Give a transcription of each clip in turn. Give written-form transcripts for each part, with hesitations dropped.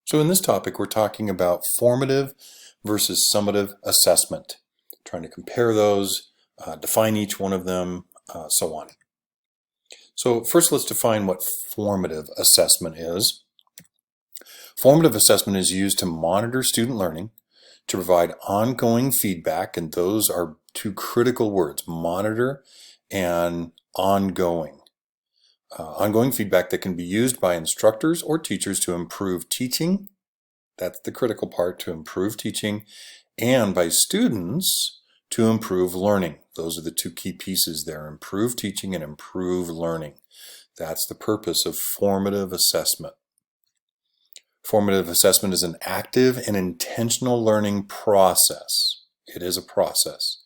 So in this topic, we're talking about formative versus summative assessment, trying to compare those, define each one of them, so on. So first, let's define what formative assessment is. Formative assessment is used to monitor student learning, to provide ongoing feedback, and those are two critical words, monitor and ongoing. Ongoing feedback that can be used by instructors or teachers to improve teaching. That's the critical part, to improve teaching, and by students to improve learning. Those are the two key pieces there, improve teaching and improve learning. That's the purpose of formative assessment. Formative assessment is an active and intentional learning process. It is a process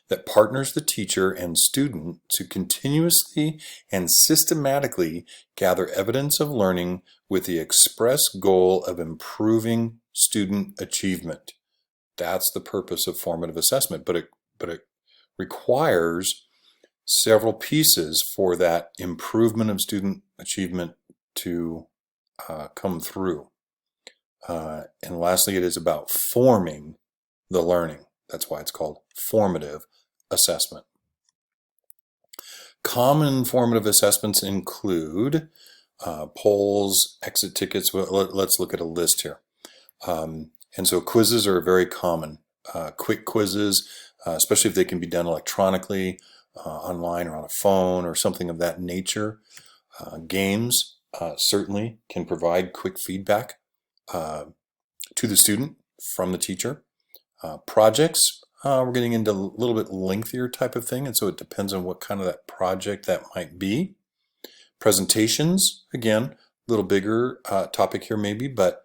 that partners the teacher and student to continuously and systematically gather evidence of learning with the express goal of improving student achievement. That's the purpose of formative assessment, but it requires several pieces for that improvement of student achievement to come through. And lastly, it is about forming the learning. That's why it's called formative assessment. Common formative assessments include polls, exit tickets. Well, let's look at a list here. And so quizzes are very common. Quick quizzes, especially if they can be done electronically, online or on a phone or something of that nature. Games certainly can provide quick feedback to the student from the teacher. Projects, we're getting into a little bit lengthier type of thing, and so it depends on what kind of that project that might be. Presentations, again, a little bigger topic here maybe, but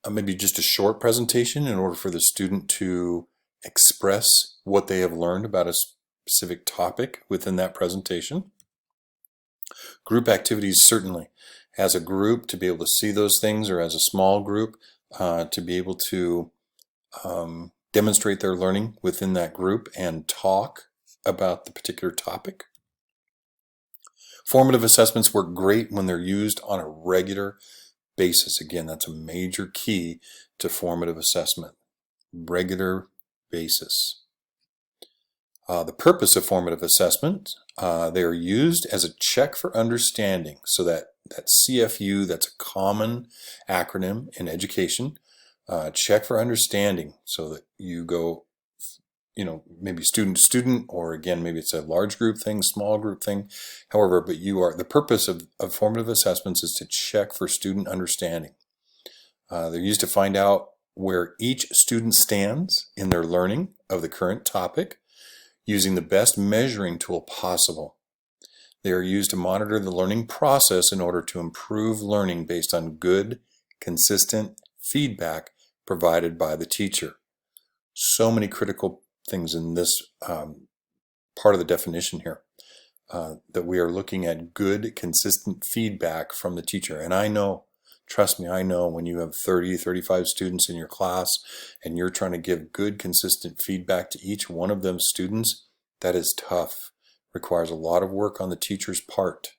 maybe just a short presentation in order for the student to express what they have learned about a specific topic within that presentation. Group activities, certainly. As a group, to be able to see those things, or as a small group, to be able to demonstrate their learning within that group and talk about the particular topic. Formative assessments work great when they're used on a regular basis. Again, that's a major key to formative assessment. Regular basis. The purpose of formative assessment, they are used as a check for understanding. So that CFU, that's a common acronym in education. Check for understanding, so that you go, maybe student to student, or again, maybe it's a large group thing, small group thing. However, but the purpose of formative assessments is to check for student understanding. They're used to find out where each student stands in their learning of the current topic, using the best measuring tool possible. They are used to monitor the learning process in order to improve learning based on good, consistent feedback provided by the teacher. So many critical things in this part of the definition here, that we are looking at good, consistent feedback from the teacher. And I know, trust me, I know when you have 30, 35 students in your class and you're trying to give good, consistent feedback to each one of them students, that is tough. Requires a lot of work on the teacher's part.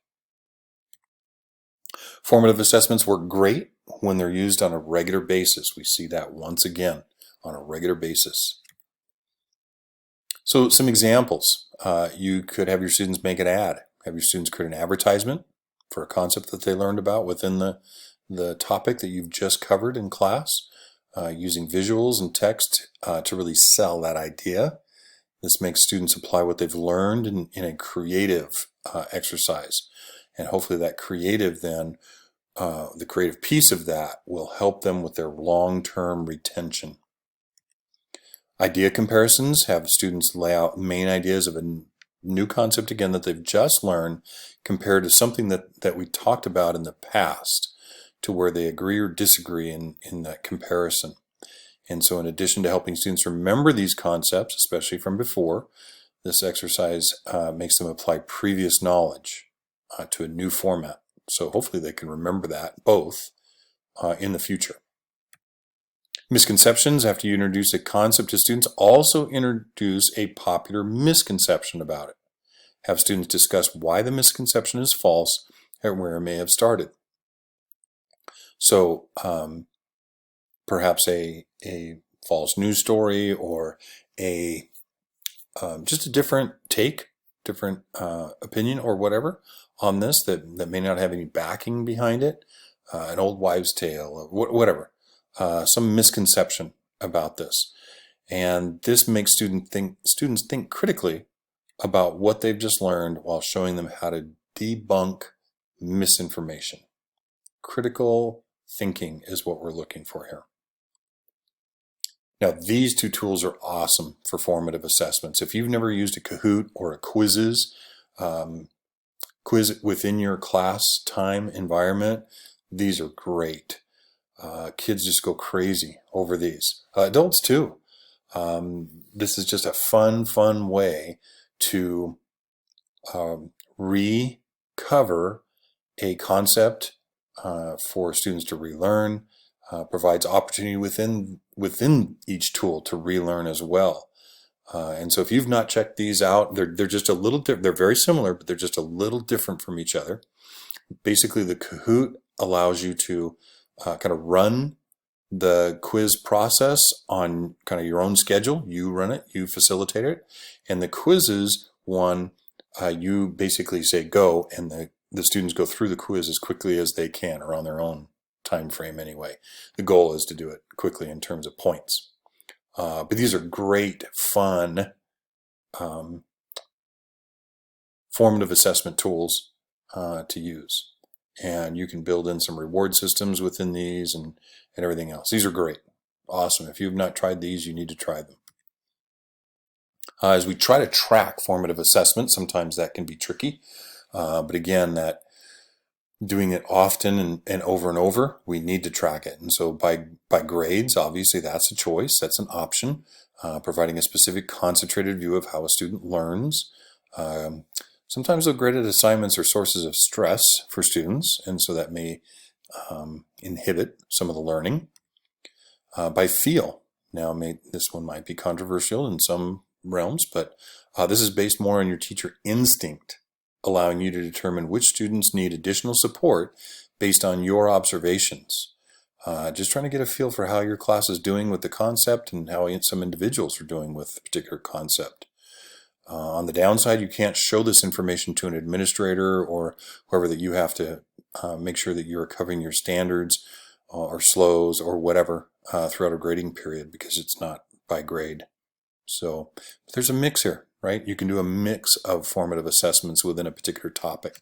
Formative assessments work great when they're used on a regular basis. We see that once again, on a regular basis. So some examples. You could have your students make an ad. Have your students create an advertisement for a concept that they learned about within the topic that you've just covered in class, using visuals and text to really sell that idea. This makes students apply what they've learned in a creative exercise. And hopefully that creative then, the creative piece of that will help them with their long-term retention. Idea comparisons have students lay out main ideas of a new concept, again, that they've just learned, compared to something that we talked about in the past, to where they agree or disagree in that comparison. And so in addition to helping students remember these concepts, especially from before, this exercise makes them apply previous knowledge to a new format. So hopefully they can remember that both in the future. Misconceptions, after you introduce a concept to students, also introduce a popular misconception about it. Have students discuss why the misconception is false and where it may have started. So perhaps a false news story or a just a different take, different opinion or whatever on this that may not have any backing behind it, an old wives' tale, or whatever, some misconception about this. And this makes students think critically about what they've just learned while showing them how to debunk misinformation. Critical thinking is what we're looking for here. Now, these two tools are awesome for formative assessments. If you've never used a Kahoot or a quiz within your class time environment, these are great. Kids just go crazy over these. Adults too. This is just a fun way to recover a concept for students to relearn, provides opportunity within each tool to relearn as well. And so if you've not checked these out, they're just a little different. They're very similar, but they're just a little different from each other. Basically, the Kahoot allows you to kind of run the quiz process on kind of your own schedule. You run it, you facilitate it. And the quizzes one, you basically say go, and the students go through the quiz as quickly as they can, or on their own time frame anyway. The goal is to do it quickly in terms of points. But these are great, fun, formative assessment tools to use. And you can build in some reward systems within these and everything else. These are great. Awesome. If you've not tried these, you need to try them. As we try to track formative assessment, sometimes that can be tricky. But again, that doing it often and over, we need to track it. And so by grades, obviously that's a choice, that's an option, providing a specific concentrated view of how a student learns. Sometimes those graded assignments are sources of stress for students, and so that may inhibit some of the learning. By feel, now this one might be controversial in some realms, but this is based more on your teacher instinct, allowing you to determine which students need additional support based on your observations. Just trying to get a feel for how your class is doing with the concept and how some individuals are doing with a particular concept. On the downside, you can't show this information to an administrator or whoever that you have to make sure that you're covering your standards or slows or whatever throughout a grading period, because it's not by grade. So there's a mix here, right? You can do a mix of formative assessments within a particular topic.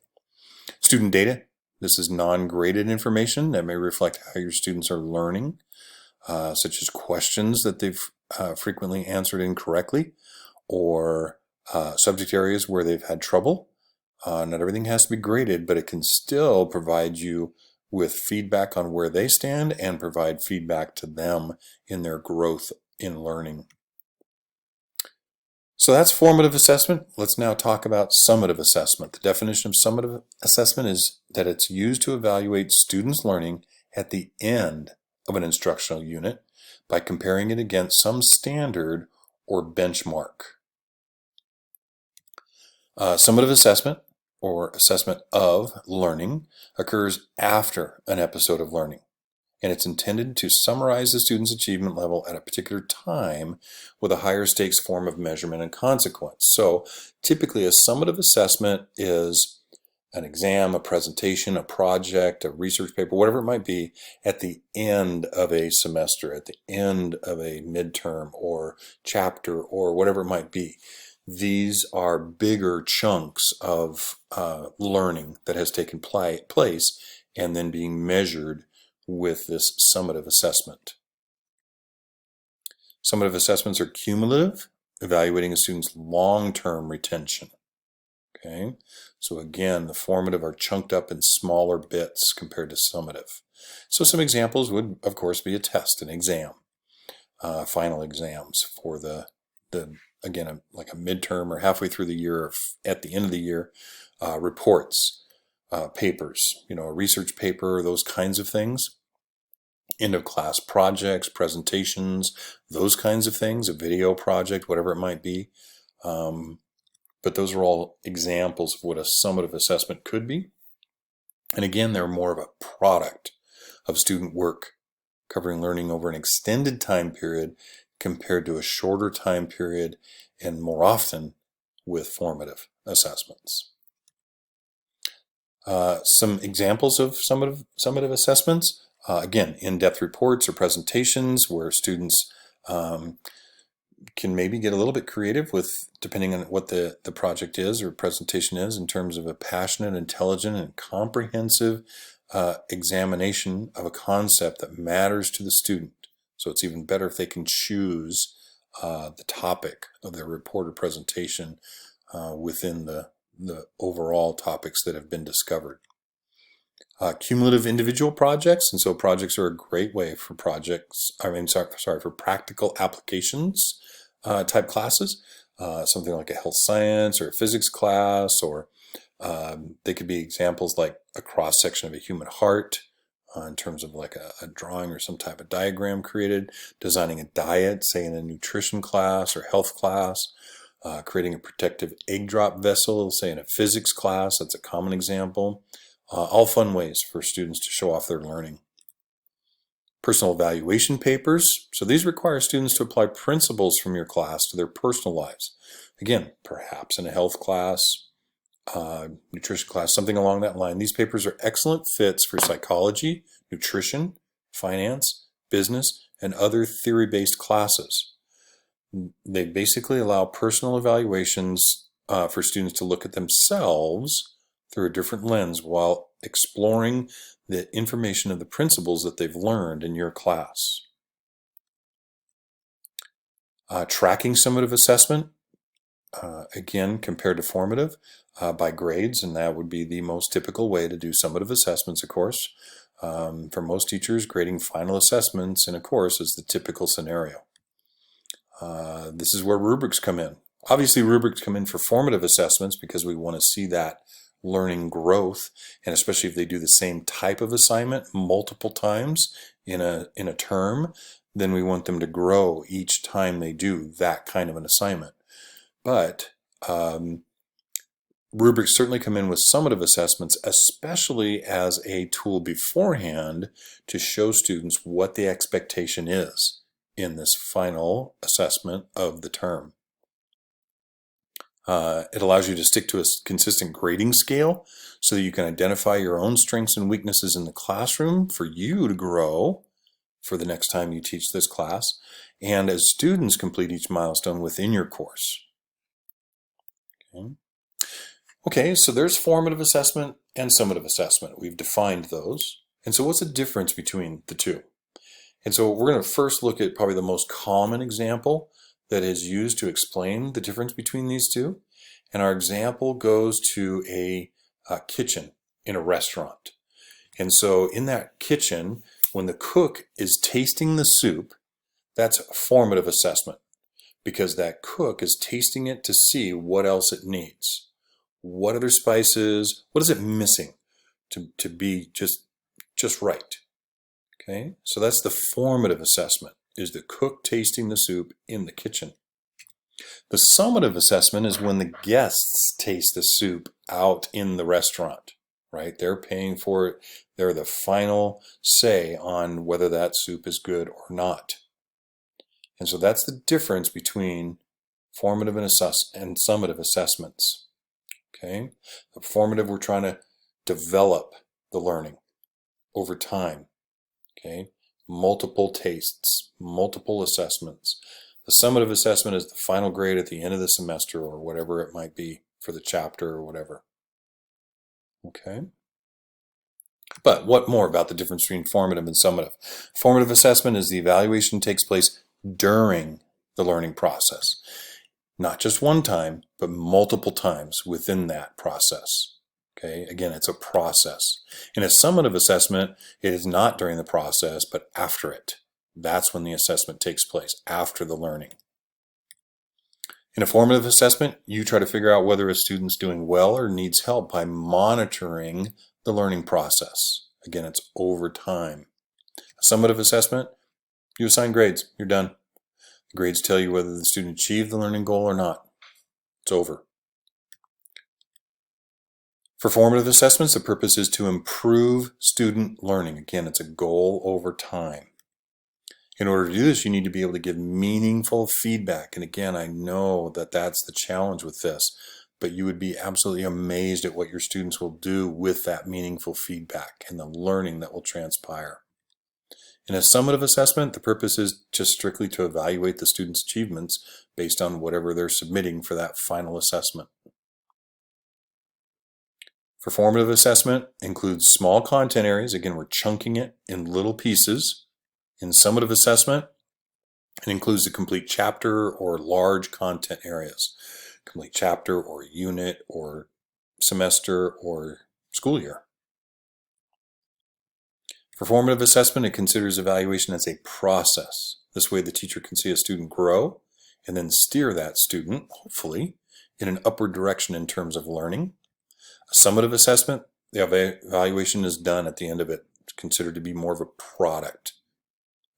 Student data. This is non-graded information that may reflect how your students are learning, such as questions that they've frequently answered incorrectly, or subject areas where they've had trouble. Not everything has to be graded, but it can still provide you with feedback on where they stand and provide feedback to them in their growth in learning. So that's formative assessment. Let's now talk about summative assessment. The definition of summative assessment is that it's used to evaluate students' learning at the end of an instructional unit by comparing it against some standard or benchmark. Summative assessment, or assessment of learning, occurs after an episode of learning, and it's intended to summarize the student's achievement level at a particular time with a higher stakes form of measurement and consequence. So typically a summative assessment is an exam, a presentation, a project, a research paper, whatever it might be, at the end of a semester, at the end of a midterm or chapter or whatever it might be. These are bigger chunks of learning that has taken place and then being measured with this summative assessment. Summative assessments are cumulative, evaluating a student's long-term retention. Okay, so again, the formative are chunked up in smaller bits compared to summative. So some examples would, of course, be a test, an exam, final exams for the again, like a midterm or halfway through the year or at the end of the year, reports, papers, a research paper, those kinds of things. End of class projects, presentations, those kinds of things, a video project, whatever it might be. But those are all examples of what a summative assessment could be. And again, they're more of a product of student work, covering learning over an extended time period compared to a shorter time period, and more often with formative assessments. Some examples of summative assessments, again, in-depth reports or presentations where students can maybe get a little bit creative with, depending on what the project is or presentation is, in terms of a passionate, intelligent, and comprehensive examination of a concept that matters to the student. So it's even better if they can choose the topic of their report or presentation within the overall topics that have been discovered. Cumulative individual projects, and so projects are a great way for for practical applications type classes, something like a health science or a physics class, or they could be examples like a cross-section of a human heart in terms of like a drawing or some type of diagram created, designing a diet, say in a nutrition class or health class, creating a protective egg drop vessel, say in a physics class. That's a common example. All fun ways for students to show off their learning. Personal evaluation papers. So these require students to apply principles from your class to their personal lives. Again, perhaps in a health class, nutrition class, something along that line. These papers are excellent fits for psychology, nutrition, finance, business, and other theory-based classes. They basically allow personal evaluations for students to look at themselves through a different lens while exploring the information of the principles that they've learned in your class. Tracking summative assessment, again, compared to formative, by grades, and that would be the most typical way to do summative assessments, of course. For most teachers, grading final assessments in a course is the typical scenario. This is where rubrics come in. Obviously, rubrics come in for formative assessments because we want to see that learning growth, and especially if they do the same type of assignment multiple times in a term, then we want them to grow each time they do that kind of an assignment. But rubrics certainly come in with summative assessments, especially as a tool beforehand to show students what the expectation is in this final assessment of the term. It allows you to stick to a consistent grading scale so that you can identify your own strengths and weaknesses in the classroom for you to grow for the next time you teach this class, and as students complete each milestone within your course. Okay, so there's formative assessment and summative assessment. We've defined those. And so what's the difference between the two? And so we're going to first look at probably the most common example that is used to explain the difference between these two. And our example goes to a kitchen in a restaurant. And so in that kitchen, when the cook is tasting the soup, that's a formative assessment, because that cook is tasting it to see what else it needs. What other spices, what is it missing to be just right? Okay, so that's the formative assessment, is the cook tasting the soup in the kitchen. The summative assessment is when the guests taste the soup out in the restaurant, right? They're paying for it. They're the final say on whether that soup is good or not. And so that's the difference between formative and summative assessments. Okay, the formative, we're trying to develop the learning over time. Okay, multiple tastes, multiple assessments. The summative assessment is the final grade at the end of the semester or whatever it might be for the chapter or whatever. Okay. But what more about the difference between formative and summative? Formative assessment is the evaluation takes place during the learning process. Not just one time, but multiple times within that process. Okay, again, it's a process. In a summative assessment, it is not during the process, but after it. That's when the assessment takes place, after the learning. In a formative assessment, you try to figure out whether a student's doing well or needs help by monitoring the learning process. Again, it's over time. A summative assessment, you assign grades, you're done. The grades tell you whether the student achieved the learning goal or not. It's over. For formative assessments, the purpose is to improve student learning. Again, it's a goal over time. In order to do this, you need to be able to give meaningful feedback. And again, I know that that's the challenge with this, but you would be absolutely amazed at what your students will do with that meaningful feedback and the learning that will transpire. In a summative assessment, the purpose is just strictly to evaluate the student's achievements based on whatever they're submitting for that final assessment. For formative assessment, includes small content areas. Again, we're chunking it in little pieces. In summative assessment, it includes the complete chapter or large content areas. Complete chapter or unit or semester or school year. For formative assessment, it considers evaluation as a process. This way the teacher can see a student grow and then steer that student, hopefully, in an upward direction in terms of learning. A summative assessment, the evaluation is done at the end of it. It's considered to be more of a product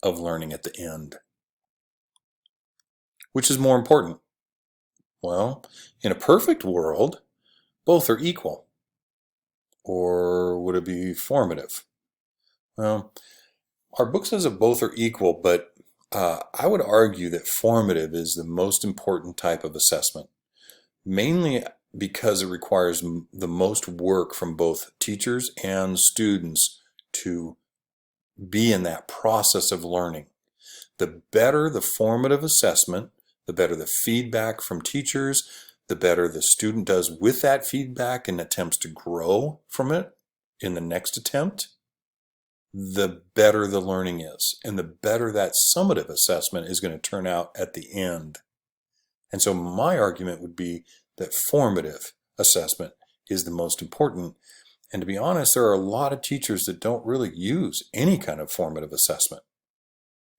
of learning at the end. Which is more important? Well, in a perfect world, both are equal. Or would it be formative? Well, our book says that both are equal, but I would argue that formative is the most important type of assessment, mainly because it requires the most work from both teachers and students to be in that process of learning. The better the formative assessment, the better the feedback from teachers, the better the student does with that feedback and attempts to grow from it in the next attempt, the better the learning is, and the better that summative assessment is going to turn out at the end. And so my argument would be that formative assessment is the most important. And to be honest, there are a lot of teachers that don't really use any kind of formative assessment.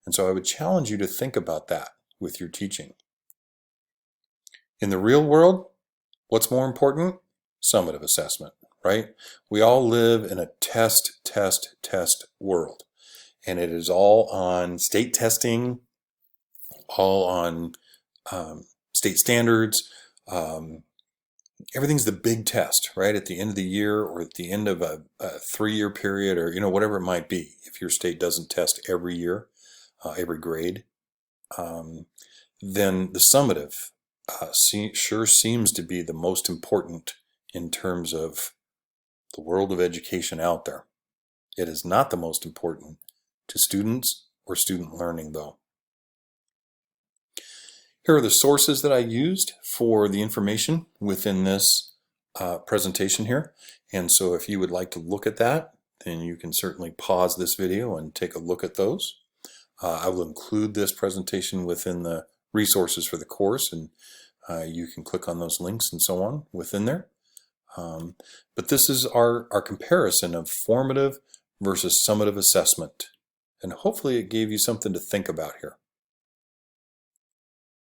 And so I would challenge you to think about that with your teaching. In the real world, what's more important? Summative assessment, right? We all live in a test world. And it is all on state testing, all on state standards. Everything's the big test, right? At the end of the year or at the end of a 3-year period or, whatever it might be. If your state doesn't test every year, every grade, then the summative sure seems to be the most important in terms of the world of education out there. It is not the most important to students or student learning, though. Here are the sources that I used for the information within this presentation here. And so if you would like to look at that, then you can certainly pause this video and take a look at those. I will include this presentation within the resources for the course, and you can click on those links and so on within there. But this is our comparison of formative versus summative assessment. And hopefully it gave you something to think about here.